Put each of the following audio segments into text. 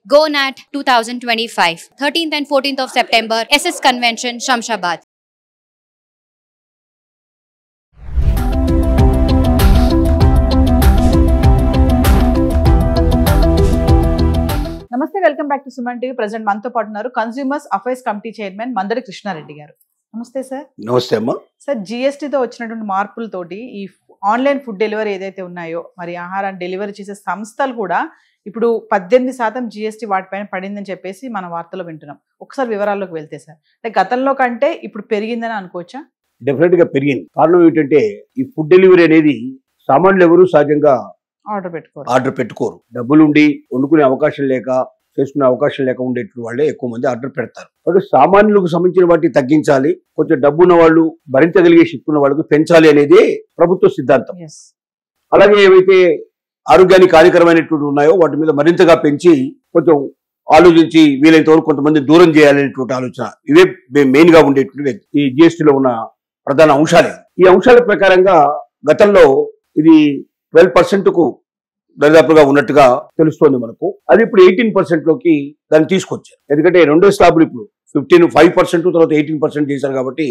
GoNat 2025, 13th and 14th of September, SS Convention, Shamshabad. నమస్తే, welcome back to Suman TV. Present మనతో పాటు ఉన్నారు consumers affairs committee chairman Mandadi Krishna Reddy గారు. నమస్తే సార్. నమస్తే అమ్మా. సార్, జిఎస్టీతో వచ్చినటువంటి మార్పులతోటి ఈ ఆన్లైన్ ఫుడ్ డెలివరీ ఏదైతే ఉన్నాయో, మరి ఆహారాన్ని డెలివరీ చేసే సంస్థలు కూడా ఇప్పుడు 18% జిఎస్టీ వాటిపైన పడిందని చెప్పేసి మన వార్తలో వింటున్నాం. ఒకసారి వివరాల్లోకి వెళ్తే సార్, అంటే గతంలో కంటే ఇప్పుడు పెరిగిందని అనుకోవచ్చా? డెఫినెట్ గా పెరిగింది. కారణం ఏంటంటే ఈ ఫుడ్ డెలివరీ అనేది సామాన్యులు ఎవరు సహజంగా ఆర్డర్ పెట్టుకోరు. డబ్బులుండి వండుకునే అవకాశం లేక, చేసుకునే అవకాశం లేక ఉండేటువంటి వాళ్ళే ఎక్కువ మంది ఆర్డర్ పెడతారు. కాబట్టి సామాన్యులకు సంబంధించిన వాటిని తగ్గించాలి, కొంచెం డబ్బు ఉన్న వాళ్ళు, భరించగలిగే శక్తి ఉన్న వాళ్ళకి పెంచాలి అనేది ప్రభుత్వ సిద్ధాంతం. అలాగే ఏవైతే ఆరోగ్యానికి హానికరమైనటువంటి ఉన్నాయో వాటి మీద మరింతగా పెంచి కొంచెం ఆలోచించి వీలైనంత వరకు కొంతమంది దూరం చేయాలనేటువంటి ఆలోచన, ఇవే మెయిన్ గా ఉండేటువంటి ఈ జిఎస్టీలో ఉన్న ప్రధాన అంశాలే. ఈ అంశాల ప్రకారంగా గతంలో ఇది 12% కు దరిదాపుగా ఉన్నట్టుగా తెలుస్తోంది మనకు. అది ఇప్పుడు 18% లోకి దాన్ని తీసుకొచ్చారు. ఎందుకంటే రెండో స్లాబ్లు ఇప్పుడు 5% తర్వాత 18% చేశారు కాబట్టి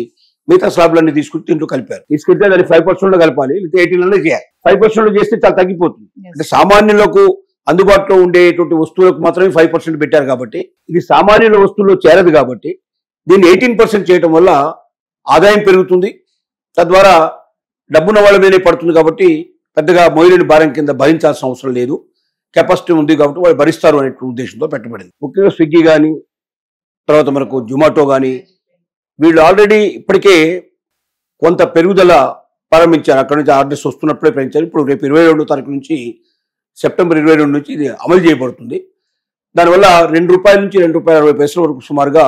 మిగతా స్లాబ్లన్నీ తీసుకుని దీంట్లో కలిపారు. తీసుకెళ్తే దాన్ని 5% లో కలపాలి, లేదా 18% చేయాలి. 5% లో చేస్తే చాలా తగ్గిపోతుంది. అంటే సామాన్యులకు అందుబాటులో ఉండేటువంటి వస్తువులకు మాత్రమే 5% పెట్టారు కాబట్టి ఇది సామాన్యుల వస్తువుల్లో చేరదు. కాబట్టి దీన్ని 18% చేయడం వల్ల ఆదాయం పెరుగుతుంది, తద్వారా డబ్బున్న వాళ్ళ మీదే పడుతుంది. కాబట్టి పెద్దగా మోయలేని భారం కింద భరించాల్సిన అవసరం లేదు, కెపాసిటీ ఉంది కాబట్టి వాళ్ళు భరిస్తారు అనే ఉద్దేశంతో పెట్టబడింది. ముఖ్యంగా స్విగ్గీ కానీ, తర్వాత మనకు జొమాటో కానీ, వీళ్ళు ఆల్రెడీ ఇప్పటికే కొంత పెరుగుదల ప్రారంభించారు. అక్కడ నుంచి ఆర్డర్స్ వస్తున్నప్పుడే పెంచారు. ఇప్పుడు రేపు 22వ తారీఖు నుంచి, సెప్టెంబర్ 22 నుంచి ఇది అమలు చేయబడుతుంది. దానివల్ల ₹2 నుంచి ₹2.60 వరకు సుమారుగా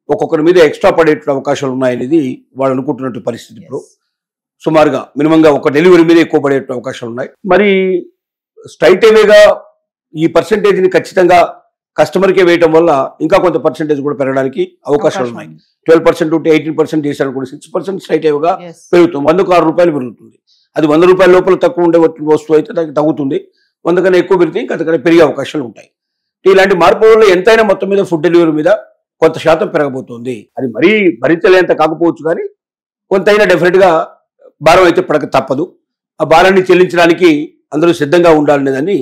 ఒక్కొక్కరి మీద ఎక్స్ట్రా పడే అవకాశాలు ఉన్నాయనేది వాళ్ళు అనుకుంటున్నట్టు పరిస్థితి. ఇప్పుడు సుమారుగా మినిమంగా ఒక డెలివరీ మీద ఎక్కువ పడే అవకాశాలు ఉన్నాయి. మరి స్ట్రైట్ అవేగా ఈ పర్సెంటేజ్ని ఖచ్చితంగా కస్టమర్కే వేయటం వల్ల ఇంకా కొంత పర్సెంటేజ్ కూడా పెరగడానికి అవకాశాలు ఉన్నాయి. 12% ఉంటే 18% చేశారు కూడా 6% స్ట్రైట్ అవేగా పెరుగుతుంది. ₹100కు ₹6 పెరుగుతుంది. అది ₹100 లోపల తక్కువ ఉండే వస్తువు అయితే దానికి తగ్గుతుంది. 100 కన్నా ఎక్కువ పెరిగితే ఇంకా అంతకన్నా పెరిగే అవకాశాలు ఉంటాయి. ఇలాంటి మార్పుల వల్ల ఎంతైనా మొత్తం మీద ఫుడ్ డెలివరీ మీద కొంత శాతం పెరగబోతుంది. అది మరీ భరించలేంత కాకపోవచ్చు, కానీ కొంతైనా డెఫినెట్ గా భారం అయితే పడక తప్పదు. ఆ భారాన్ని చెల్లించడానికి అందరూ సిద్ధంగా ఉండాలనేదని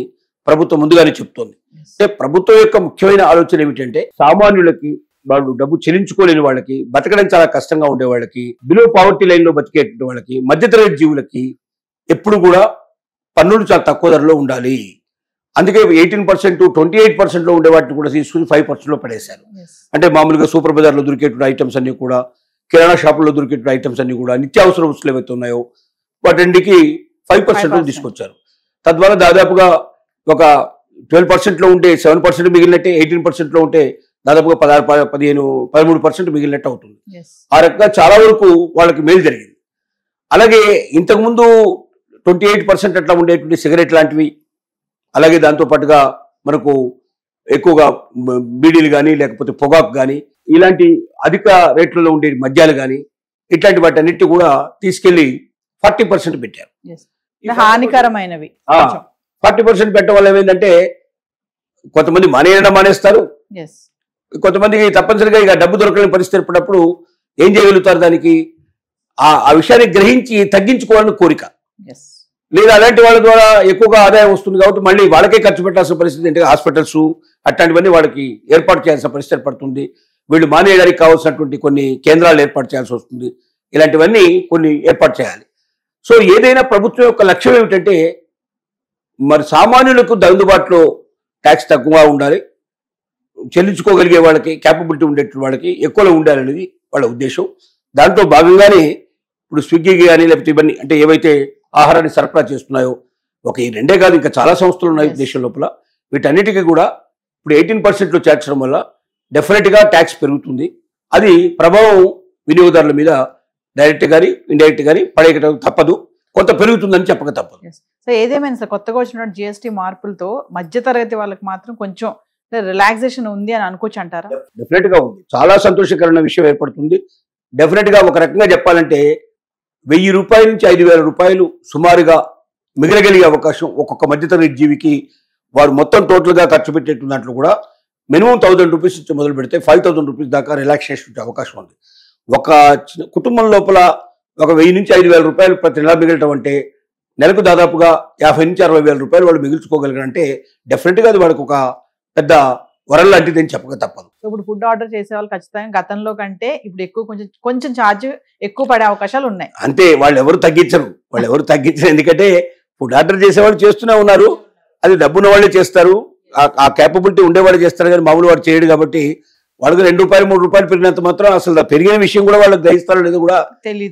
ప్రభుత్వం ముందుగానే చెప్తోంది. అంటే ప్రభుత్వం యొక్క ముఖ్యమైన ఆలోచన ఏమిటంటే సామాన్యులకి, వాళ్ళు డబ్బు చెల్లించుకోలేని వాళ్ళకి, బతకడం చాలా కష్టంగా ఉండే వాళ్ళకి, బిలో పావర్టీ లైన్ లో బతికేటువంటి వాళ్ళకి, మధ్యతరగతి జీవులకి ఎప్పుడు కూడా పన్నులు చాలా తక్కువ ధరలో ఉండాలి. అందుకే 18%, 28% లో ఉండే వాటిని కూడా తీసుకుని 5% లో పడేశారు. అంటే మామూలుగా సూపర్ బజార్లో దొరికేటువంటి ఐటమ్స్ అన్ని కూడా, కిరాణా షాపుల్లో దొరికేటువంటి ఐటమ్స్ అన్ని కూడా, నిత్యావసర వస్తువులు ఏవైతే ఉన్నాయో వాటికి 5% తీసుకొచ్చారు. తద్వారా దాదాపుగా ఒక 12% లో ఉంటే 7% మిగిలినట్టే, 18% లో ఉంటే దాదాపుగా 16, 15, 13% మిగిలినట్టు అవుతుంది. ఆ రకంగా చాలా వరకు వాళ్ళకి మేలు జరిగింది. అలాగే ఇంతకుముందు 28% అట్లా ఉండేటువంటి సిగరెట్ లాంటివి, అలాగే దాంతోపాటుగా మనకు ఎక్కువగా బీడీలు కానీ, లేకపోతే పొగాకు కానీ, ఇలాంటి అధిక రేట్లలో ఉండే మద్యాలు కానీ, ఇట్లాంటి వాటి అన్నిటి కూడా తీసుకెళ్లి 40% పెట్టారు. హానికరమైనవి 40% పెట్టడం వల్ల ఏమైందంటే కొంతమంది మానేస్తారు, కొంతమందికి తప్పనిసరిగా ఇక డబ్బు దొరకలేని పరిస్థితి ఏర్పడినప్పుడు ఏం చేయగలుగుతారు, దానికి ఆ విషయాన్ని గ్రహించి తగ్గించుకోవాలని కోరిక, లేదా అలాంటి వాళ్ళ ద్వారా ఎక్కువగా ఆదాయం వస్తుంది కాబట్టి మళ్ళీ వాళ్ళకే ఖర్చు పెట్టాల్సిన పరిస్థితి. అంటే హాస్పిటల్స్ అట్లాంటివన్నీ వాళ్ళకి ఏర్పాటు చేయాల్సిన పరిస్థితి ఏర్పడుతుంది. వీళ్ళు మానేయడానికి కావాల్సినటువంటి కొన్ని కేంద్రాలు ఏర్పాటు చేయాల్సి వస్తుంది. ఇలాంటివన్నీ కొన్ని ఏర్పాటు చేయాలి. సో ఏదైనా ప్రభుత్వం యొక్క లక్ష్యం ఏమిటంటే మరి సామాన్యులకు అందుబాటులో ట్యాక్స్ తక్కువగా ఉండాలి, చెల్లించుకోగలిగే వాళ్ళకి, క్యాపబిలిటీ ఉండేటువంటి వాళ్ళకి ఎక్కువలో ఉండాలనేది వాళ్ళ ఉద్దేశం. దాంట్లో భాగంగానే ఇప్పుడు స్విగ్గీ కానీ, లేకపోతే ఇవన్నీ అంటే ఏవైతే ఆహారాన్ని సరఫరా చేస్తున్నాయో, ఒక ఈ రెండే కాదు ఇంకా చాలా సంస్థలు ఉన్నాయి దేశం లోపల. వీటన్నిటికీ కూడా ఇప్పుడు 18% లో చేర్చడం వల్ల డెఫినెట్ గా ట్యాక్స్ పెరుగుతుంది. అది ప్రభావం వినియోగదారుల మీద డైరెక్ట్ గానీ ఇండైరెక్ట్ గానీ పడేయడం తప్పదు, కొంత పెరుగుతుందని చెప్పక తప్పదు. సో ఏదేమైనా సార్, కొత్తగా వచ్చిన జిఎస్టీ మార్పులతో మధ్యతరగతి వాళ్ళకి మాత్రం కొంచెం రిలాక్సేషన్ ఉంది అని అనుకోవచ్చు అంటారా? డెఫినెట్ గా ఉంది. చాలా సంతోషకరమైన విషయం ఏర్పడుతుంది. డెఫినెట్ గా ఒక రకంగా చెప్పాలంటే ₹1000 నుంచి ₹5000 సుమారుగా మిగలగలిగే అవకాశం ఒక్కొక్క మధ్యతరగతి జీవికి వారు మొత్తం టోటల్గా ఖర్చు పెట్టేట్టు దాంట్లో కూడా మినిమం 1000 రూపీస్ నుంచి మొదలు పెడితే 5000 రూపీస్ దాకా రిలాక్సేషన్ వచ్చే అవకాశం ఉంది. ఒక కుటుంబం లోపల ఒక 1000 నుంచి 5000 రూపాయలు ప్రతి నెల మిగలటం అంటే నెలకు దాదాపుగా 50 నుంచి 60,000 రూపాయలు వాళ్ళు మిగుల్చుకోగలిగారంటే డెఫినెట్గా అది వాళ్ళకి ఒక పెద్ద వరం లాంటిది అని చెప్పక తప్పదు. ఇప్పుడు ఫుడ్ ఆర్డర్ చేసే వాళ్ళు ఖచ్చితంగా గతంలో కంటే ఇప్పుడు ఎక్కువ కొంచెం ఛార్జ్ ఎక్కువ పడే అవకాశాలు ఉన్నాయి. అంతే, వాళ్ళు ఎవరు తగ్గించరు. ఎందుకంటే ఫుడ్ ఆర్డర్ చేసేవాళ్ళు చేస్తూనే ఉన్నారు. అది డబ్బున్న వాళ్ళే చేస్తారు, ఆ కేపబిలిటీ ఉండేవాళ్ళు చేస్తారు, కానీ మామూలు వాడు చేయడు. కాబట్టి వాళ్ళకి 2 రూపాయలు 3 రూపాయలు పెరిగినంత మాత్రం అసలు పెరిగిన విషయం కూడా వాళ్ళకి గ్రహిస్తారో లేదో కూడా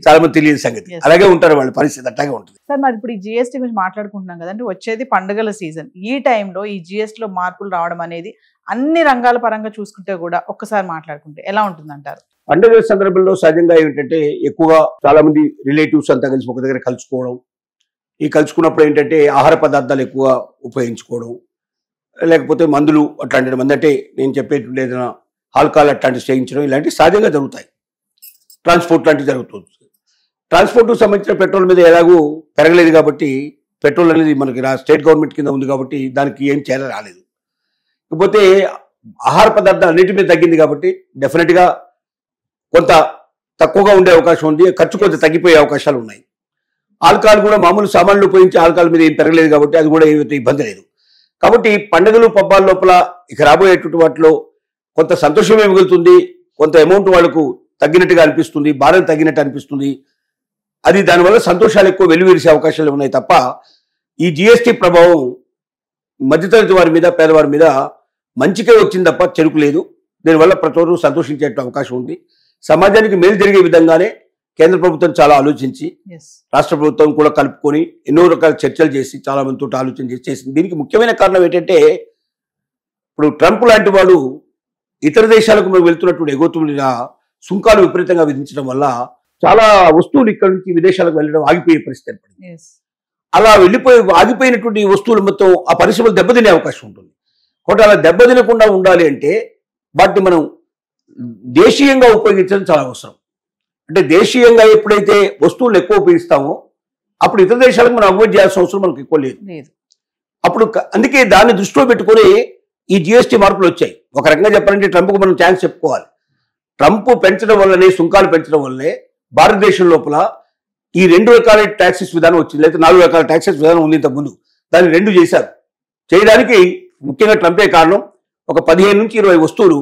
చాలా మంది తెలియని సంగతి. అలాగే ఉంటారు వాళ్ళ పరిస్థితి, అట్లాగే ఉంటుంది. సార్ మరి ఇప్పుడు ఈ జిఎస్టీ గురించి మాట్లాడుకుంటున్నాం కదండి, వచ్చేది పండుగల సీజన్. ఈ టైంలో ఈ జిఎస్టీలో మార్పులు రావడం అనేది అన్ని రంగాల పరంగా చూసుకుంటే కూడా ఒక్కసారి మాట్లాడుకుంటే ఎలా ఉంటుంది అంటారు? పండుగల సందర్భంలో సహజంగా ఏంటంటే ఎక్కువగా చాలా మంది రిలేటివ్స్ అంతా కలిసి ఒక దగ్గర కలుసుకోవడం, ఈ కలుసుకున్నప్పుడు ఏంటంటే ఆహార పదార్థాలు ఎక్కువ ఉపయోగించుకోవడం, లేకపోతే మందులు అట్లాంటి మంది అంటే నేను చెప్పేటువంటి ఏదైనా ఆల్కహాల్ అట్లాంటివి సేవించడం, ఇలాంటివి సహజంగా జరుగుతాయి. ట్రాన్స్పోర్ట్ లాంటివి జరుగుతుంది. ట్రాన్స్పోర్ట్కు సంబంధించిన పెట్రోల్ మీద ఎలాగూ పెరగలేదు కాబట్టి పెట్రోల్ అనేది మనకి స్టేట్ గవర్నమెంట్ కింద ఉంది కాబట్టి దానికి ఏం చేయాలని రాలేదు. ఇకపోతే ఆహార పదార్థాలు అన్నిటి మీద తగ్గింది కాబట్టి డెఫినెట్గా కొంత తక్కువగా ఉండే అవకాశం ఉంది, ఖర్చు కొంత తగ్గిపోయే అవకాశాలు ఉన్నాయి. ఆల్కహాల్ కూడా మామూలు సామాన్లు ఉపయోగించి ఆల్కహాల్ మీద ఏం పెరగలేదు కాబట్టి అది కూడా ఏమైతే ఇబ్బంది లేదు. కాబట్టి పండుగలు పబ్బాల లోపల ఇక రాబోయేటువంటి వాటిలో కొంత సంతోషమే మిగులుతుంది, కొంత అమౌంట్ వాళ్ళకు తగ్గినట్టుగా అనిపిస్తుంది, భారం తగ్గినట్టు అనిపిస్తుంది. అది దానివల్ల సంతోషాలు ఎక్కువ వెలువరిసే అవకాశాలు ఉన్నాయి తప్ప ఈ జిఎస్టీ ప్రభావం మధ్యతరగతి వారి మీద పేదవారి మీద మంచికే వచ్చింది తప్ప చెడుకు లేదు. దీనివల్ల ప్రతి ఒక్కరూ సంతోషించే అవకాశం ఉంది. సమాజానికి మేలు జరిగే విధంగానే కేంద్ర ప్రభుత్వం చాలా ఆలోచించి రాష్ట్ర ప్రభుత్వం కూడా కలుపుకొని ఎన్నో రకాల చర్చలు చేసి చాలా మందితో ఆలోచన చేసింది. దీనికి ముఖ్యమైన కారణం ఏంటంటే ఇప్పుడు ట్రంప్ లాంటి వాడు ఇతర దేశాలకు మనం వెళ్తున్నటువంటి ఎగుమతుల సుంకాలు విపరీతంగా విధించడం వల్ల చాలా వస్తువులు ఇక్కడ నుంచి విదేశాలకు వెళ్ళడం ఆగిపోయే పరిస్థితి ఏర్పడింది. అలా ఆగిపోయినటువంటి వస్తువులు మొత్తం ఆ పరిశ్రమలు దెబ్బతినే అవకాశం ఉంటుంది. కాబట్టి అలా దెబ్బతినకుండా ఉండాలి అంటే వాటిని మనం దేశీయంగా ఉపయోగించడం చాలా అవసరం. అంటే దేశీయంగా ఎప్పుడైతే వస్తువులు ఎక్కువ ఉపయోగిస్తామో అప్పుడు ఇతర దేశాలకు మనం అవాయిడ్ చేయాల్సిన అవసరం మనకు ఎక్కువ లేదు. అప్పుడు అందుకే దాన్ని దృష్టిలో పెట్టుకుని ఈ జిఎస్టీ మార్పులు వచ్చాయి. ఒక రకంగా చెప్పాలంటే ట్రంప్కు మనం ఛాన్స్ చెప్పుకోవాలి. ట్రంప్ పెంచడం వల్లనే, సుంకాలు పెంచడం వల్లనే భారతదేశం లోపల ఈ 2 రకాల ట్యాక్సెస్ విధానం వచ్చింది, లేదా 4 రకాల ట్యాక్సెస్ విధానం ఉంది ఇంతకుముందు. దాన్ని 2 చేశారు. చేయడానికి ముఖ్యంగా ట్రంపే కారణం. ఒక 15 నుంచి 20 వస్తువులు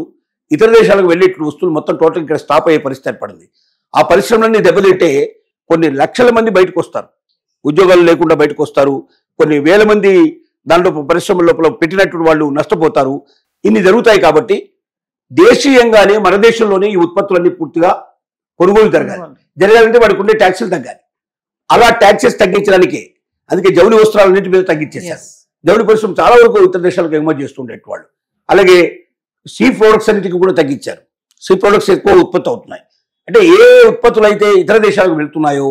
ఇతర దేశాలకు వెళ్ళే వస్తువులు మొత్తం టోటల్ ఇక్కడ స్టాప్ అయ్యే పరిస్థితి ఏర్పడింది. ఆ పరిశ్రమలన్నీ దెబ్బతింటే కొన్ని లక్షల మంది బయటకు వస్తారు, ఉద్యోగాలు లేకుండా బయటకు వస్తారు. కొన్ని వేల మంది దాంట్లో పరిశ్రమల లోపల పెట్టినటువంటి వాళ్ళు నష్టపోతారు. ఇన్ని జరుగుతాయి. కాబట్టి దేశీయంగానే మన దేశంలోనే ఈ ఉత్పత్తులన్నీ పూర్తిగా కొనుగోలు జరగాలంటే వాడికి ఉండే ట్యాక్సులు తగ్గాలి. అలా ట్యాక్సెస్ తగ్గించడానికే అందుకే జౌళి వస్త్రాలన్నింటి మీద తగ్గించేశారు. జౌళి పరిశ్రమ చాలా వరకు ఇతర దేశాలకు ఎగుమతి చేస్తుండే వాళ్ళు. అలాగే సీ ప్రొడక్ట్స్ అన్నిటికీ కూడా తగ్గించారు. సీ ప్రొడక్ట్స్ ఎక్కువ ఉత్పత్తి అవుతున్నాయి. అంటే ఏ ఉత్పత్తులు అయితే ఇతర దేశాలకు వెళ్తున్నాయో,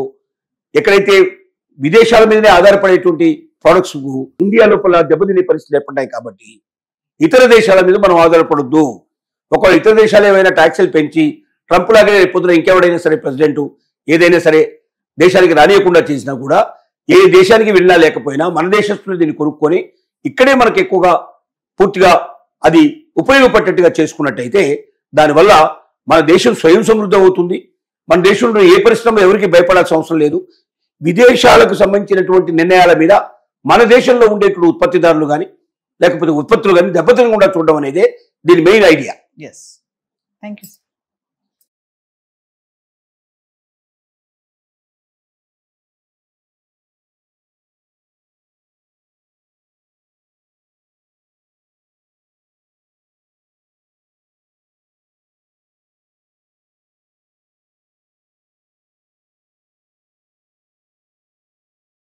ఎక్కడైతే విదేశాల మీదనే ఆధారపడేటువంటి ప్రొడక్ట్స్ ఇండియా లోపల దెబ్బతినే పరిస్థితులు ఏర్పడ్డాయి. కాబట్టి ఇతర దేశాల మీద మనం ఆధారపడొద్దు. ఒకవేళ ఇతర దేశాలు ఏమైనా ట్యాక్సులు పెంచి ట్రంప్ లాగే పొద్దున ఇంకెవడైనా సరే ప్రెసిడెంట్ ఏదైనా సరే దేశానికి రానియకుండా చేసినా కూడా, ఏ దేశానికి వెళ్ళినా లేకపోయినా మన దేశస్తులు దీన్ని కొనుక్కొని ఇక్కడే మనకు ఎక్కువగా పూర్తిగా అది ఉపయోగపడేట్టుగా చేసుకున్నట్టయితే దానివల్ల మన దేశం స్వయం సమృద్ధి అవుతుంది. మన దేశంలో ఏ పరిశ్రమ ఎవరికి భయపడాల్సిన అవసరం లేదు. విదేశాలకు సంబంధించినటువంటి నిర్ణయాల మీద మన దేశంలో ఉండేటువంటి ఉత్పత్తిదారులు కానీ లేకపోతే ఉత్పత్తులు కానీ దెబ్బతినకుండా చూడడం అనేదే దీని మెయిన్ ఐడియా. Thank you.